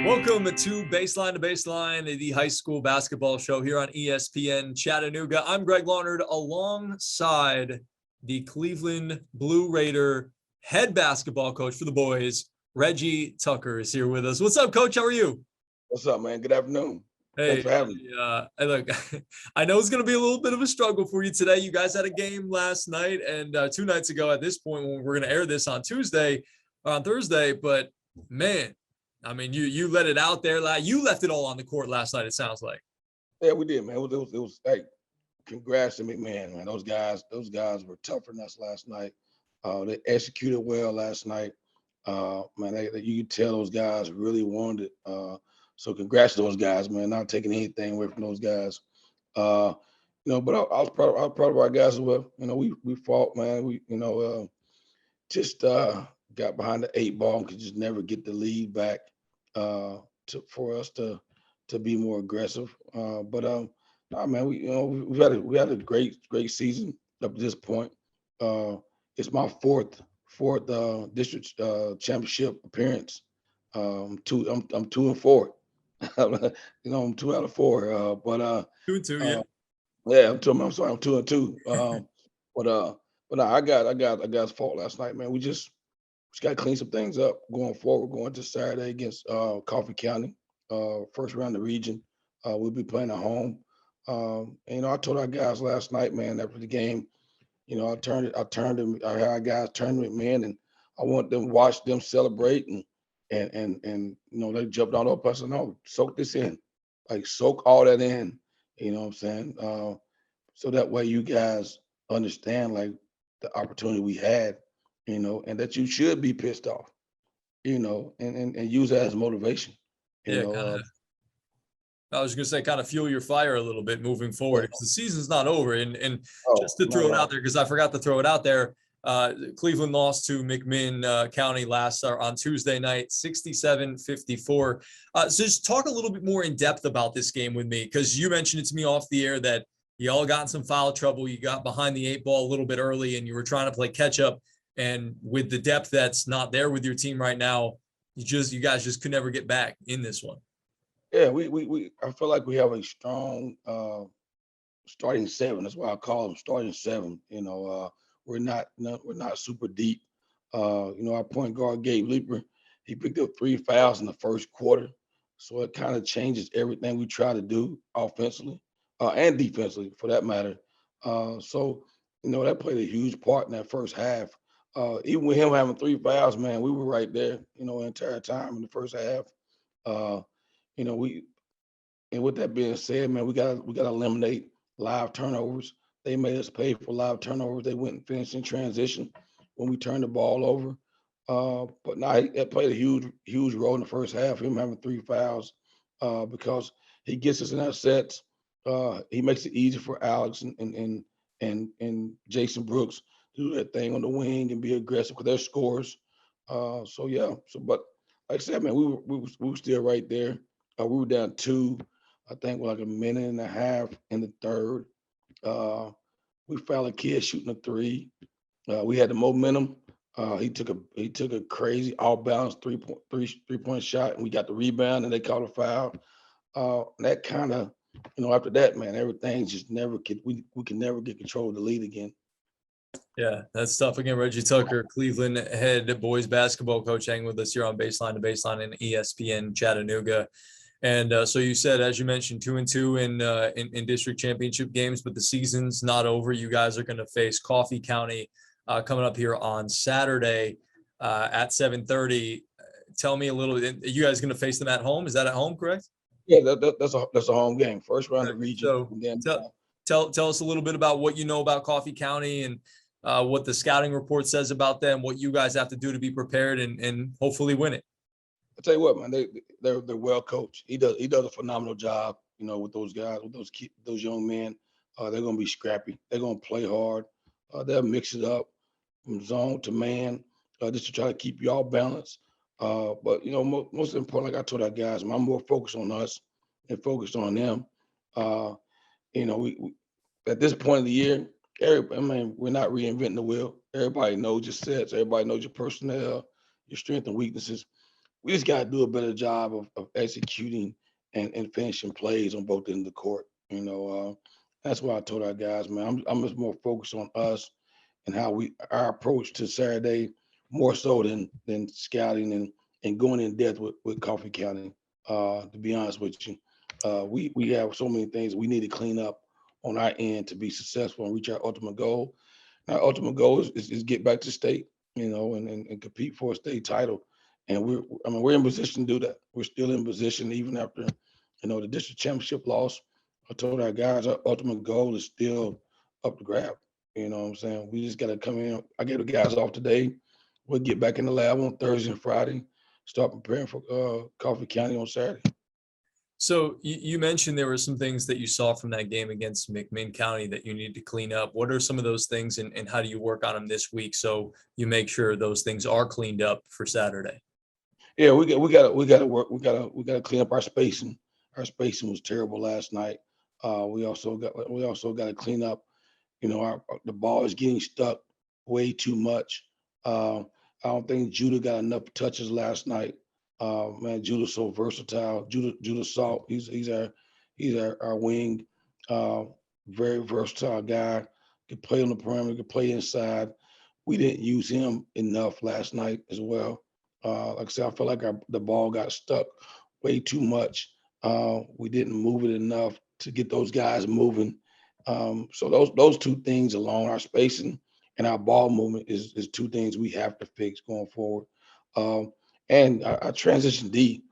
Welcome to Baseline2Baseline, the high school basketball show here on ESPN Chattanooga. I'm Greg Larnard alongside the Cleveland Blue Raider head basketball coach for the boys, Reggie Tucker is here with us. What's up, Coach? How are you? What's up, man? Good afternoon. Hey, Thanks for having me. Look, I know it's going to be a little bit of a struggle for you today. You guys had a game last night and 2 nights ago at this point when we're going to air this on Thursday, but man, I mean, you let it out there. You left it all on the court last night, it sounds like. Yeah, we did, man. It was like, congrats to McMahon, man. Those guys were tougher than us last night. They executed well last night. Man, you could tell those guys really wanted it. So congrats to those guys, man. Not taking anything away from those guys. But I was proud of our guys as well. We fought, man. We, just got behind the 8 ball and could just never get the lead back for us to be more aggressive. Nah, man, we had a great season up to this point. It's my fourth district championship appearance. I'm 2-4. I'm 2 out of 4. 2-2, yeah. Yeah, I'm 2-2. But I got fault last night, man. We just got to clean some things up going forward. Going to Saturday against Coffee County, first round of the region. We'll be playing at home. I told our guys last night, man, after the game, I had our guys turn to McMahon, and I want them to watch them celebrate and they jumped all up. I said, no, soak this in, like soak all that in. You know what I'm saying? So that way you guys understand like the opportunity we had, and that you should be pissed off, and use that as motivation. I was going to say, kind of fuel your fire a little bit moving forward because the season's not over. And just to throw it out there, because I forgot to throw it out there, Cleveland lost to McMinn County on Tuesday night, 67-54. So just talk a little bit more in depth about this game with me, because you mentioned it to me off the air that you all got in some foul trouble. You got behind the 8 ball a little bit early, and you were trying to play catch up. And with the depth that's not there with your team right now, you guys just could never get back in this one. Yeah, I feel like we have a strong starting 7. That's why I call them starting 7. We're not super deep. Our point guard Gabe Leeper, he picked up 3 fouls in the first quarter, so it kind of changes everything we try to do offensively and defensively, for that matter. That played a huge part in that first half. Even with him having 3 fouls, man, we were right there, the entire time in the first half. And with that being said, man, we got to eliminate live turnovers. They made us pay for live turnovers. They went and finished in transition when we turned the ball over. But now it played a huge role in the first half. Him having 3 fouls because he gets us in our sets. He makes it easy for Alex and Jason Brooks to do that thing on the wing and be aggressive with their scores. But like I said, man, we were still right there. We were down 2, I think, with like a minute and a half in the third. We found a kid shooting a 3. We had the momentum. He took a crazy off-balance three-point shot, and we got the rebound, and they called a foul. That kind of, after that, man, everything just we can never get control of the lead again. Yeah, that's tough. Again, Reggie Tucker, Cleveland head boys basketball coach, hanging with us here on Baseline2Baseline and ESPN Chattanooga. And so you said, as you mentioned, 2-2 in district championship games, but the season's not over. You guys are going to face Coffee County coming up here on Saturday at 7:30. Tell me a little bit. You guys going to face them at home? Is that at home, correct? Yeah, that's a home game. First round of region. So tell us a little bit about what you know about Coffee County and what the scouting report says about them, what you guys have to do to be prepared and hopefully win it. I tell you what, man, they're well coached. He does a phenomenal job, with those guys, with those young men. They're gonna be scrappy. They're gonna play hard. They'll mix it up from zone to man, just to try to keep you all balanced. But most important, like I told our guys, I'm more focused on us and focused on them. We at this point of the year, we're not reinventing the wheel. Everybody knows your sets. Everybody knows your personnel, your strengths and weaknesses. we just got to do a better job of executing and finishing plays on both ends of the court. That's why I told our guys, man, I'm just more focused on us and how our approach to Saturday more so than scouting and going in depth with Coffee County. To be honest with you, we have so many things we need to clean up on our end to be successful and reach our ultimate goal. Our ultimate goal is get back to state, and compete for a state title. And we're in position to do that. We're still in position even after, the district championship loss. I told our guys our ultimate goal is still up to grab. You know what I'm saying? We just got to come in. I gave the guys off today. We'll get back in the lab on Thursday and Friday. Start preparing for Coffee County on Saturday. So you mentioned there were some things that you saw from that game against McMinn County that you need to clean up. What are some of those things, and how do you work on them this week so you make sure those things are cleaned up for Saturday? Yeah, we got to work. We got to clean up our spacing. Our spacing was terrible last night. We also got to clean up. The ball is getting stuck way too much. I don't think Judah got enough touches last night. Man, Judah's so versatile. Judah Salt, he's our wing. Very versatile guy. Could play on the perimeter, could play inside. We didn't use him enough last night as well. Like I said, I feel like the ball got stuck way too much. We didn't move it enough to get those guys moving. So those two things alone, our spacing and our ball movement is two things we have to fix going forward. And our transition D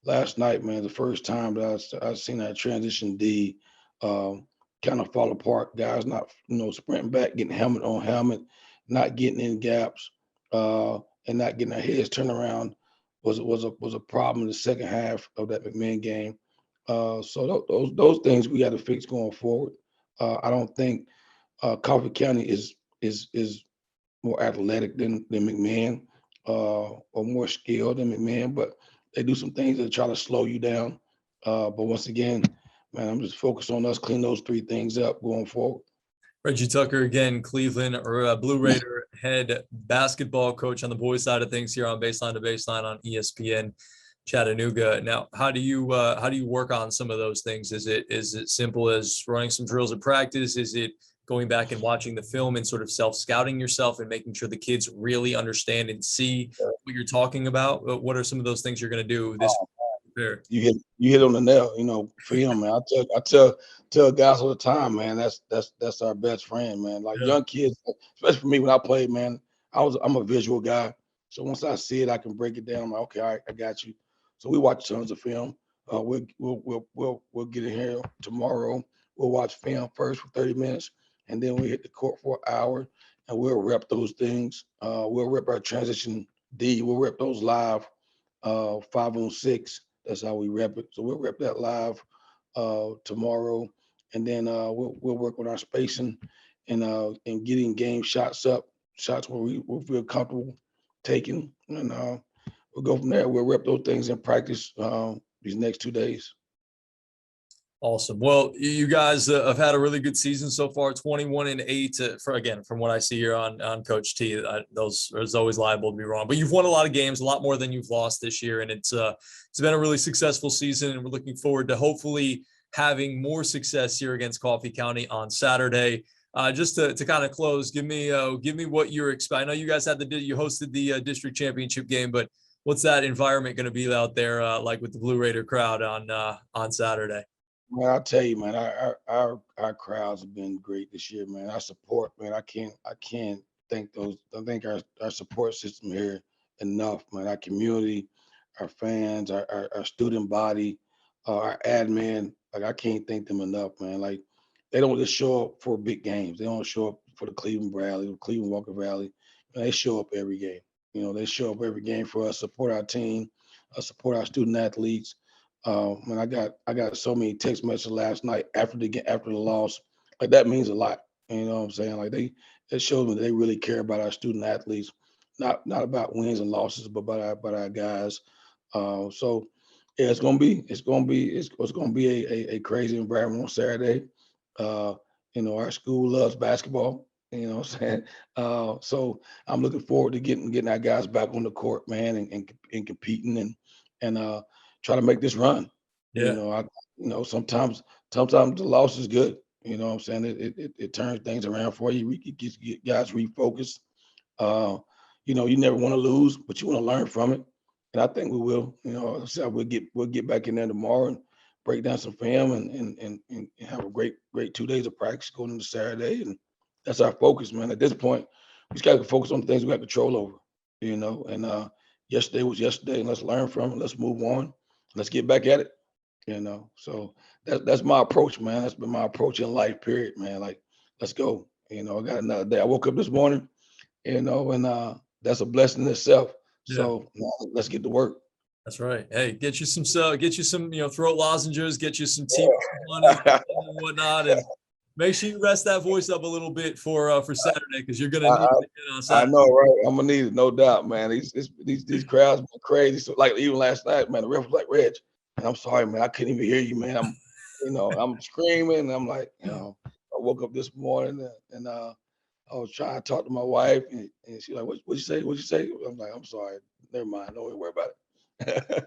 last night, man, the first time that I seen that transition D kind of fall apart. Guys not sprinting back, getting helmet on helmet, not getting in gaps, and not getting their heads turned around was a problem in the second half of that McMahon game. So those things we got to fix going forward. I don't think Coffee County is more athletic than McMahon, or more skilled than McMahon, but they do some things that try to slow you down. But once again, man, I'm just focused on us clean those three things up going forward. Reggie Tucker, again, Cleveland or Blue Raider head basketball coach on the boys side of things here on Baseline to Baseline on ESPN Chattanooga. Now, how do you work on some of those things? Is it simple as running some drills at practice? Is it going back and watching the film and sort of self-scouting yourself and making sure the kids really understand and see what you're talking about? What are some of those things you're going to do this year? You hit on the nail, film, man. I tell guys all the time, man, that's our best friend, man. Like young kids, especially for me when I played, man, I'm a visual guy. So once I see it, I can break it down. I'm like, okay, all right, I got you. So we watch tons of film. We'll get in here tomorrow. We'll watch film first for 30 minutes, and then we hit the court for an hour, and we'll rep those things. We'll rep our transition D. We'll rep those live, 5-on-6. That's how we rep it. So we'll rep that live tomorrow, and then we'll work on our spacing and getting game shots up, shots where we'll feel comfortable taking, and we'll go from there. We'll rep those things in practice these next 2 days. Awesome. Well, you guys have had a really good season so far, 21-8. From what I see here on Coach T, those is always liable to be wrong. But you've won a lot of games, a lot more than you've lost this year, and it's been a really successful season. And we're looking forward to hopefully having more success here against Coffee County on Saturday. Just to kind of close, give me what you're expecting. I know you guys you hosted the district championship game, but what's that environment going to be out there like with the Blue Raider crowd on Saturday? Man, I'll tell you, man, our crowds have been great this year, man. Our support, man, I can't thank our support system here enough, man. Our community, our fans, our student body, our admin, like I can't thank them enough, man. Like they don't just show up for big games. They don't show up for the Cleveland Rally, the Cleveland Walker Rally. They show up every game. They show up every game for us, support our team, support our student athletes. Man, I got so many text messages last night after the loss. Like that means a lot. You know what I'm saying? Like it shows me that they really care about our student athletes, not about wins and losses, but about our guys. So yeah, it's gonna be a crazy environment on Saturday. Our school loves basketball. You know what I'm saying? So I'm looking forward to getting our guys back on the court, man, and competing and try to make this run. You Yeah. know, sometimes the loss is good. You know what I'm saying? It turns things around for you. It gets get guys refocused. Uh, you never want to lose, but you want to learn from it. And I think we will. So we'll get back in there tomorrow and break down some film and have a great 2 days of practice going into Saturday. And that's our focus, man. At this point, we just got to focus on the things we got control over. And yesterday was yesterday, and let's learn from it. Let's move on. Let's get back at it. So that's my approach, man. That's been my approach in life, period, man. Like, let's go. I got another day. I woke up this morning, and that's a blessing in itself. Yeah. So now let's get to work. That's right. Hey, get you some throat lozenges, get you some tea, money, and whatnot, and make sure you rest that voice up a little bit for Saturday, because you're gonna need it on I Saturday. know, right? I'm gonna need it, no doubt, man. These crowds been crazy. So, like, even last night, man, the ref was like, "Reg," and I'm sorry, man, I couldn't even hear you, man. I'm screaming. And I'm like, I woke up this morning and I was trying to talk to my wife, and she's like, "What you say? What you say?" I'm like, "I'm sorry. Never mind. Don't even worry about it."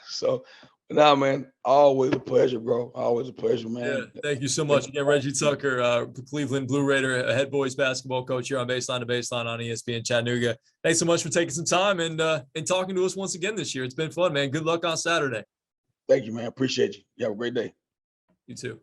So, but now, man, always a pleasure, bro. Always a pleasure, Yeah, man. thank you so much. Again, Reggie Tucker, Cleveland Blue Raider, head boys basketball coach here on Baseline to Baseline on ESPN Chattanooga. Thanks so much for taking some time and talking to us once again this year. It's been fun, man. Good luck on Saturday. Thank you, man. Appreciate you. You have a great day. You too.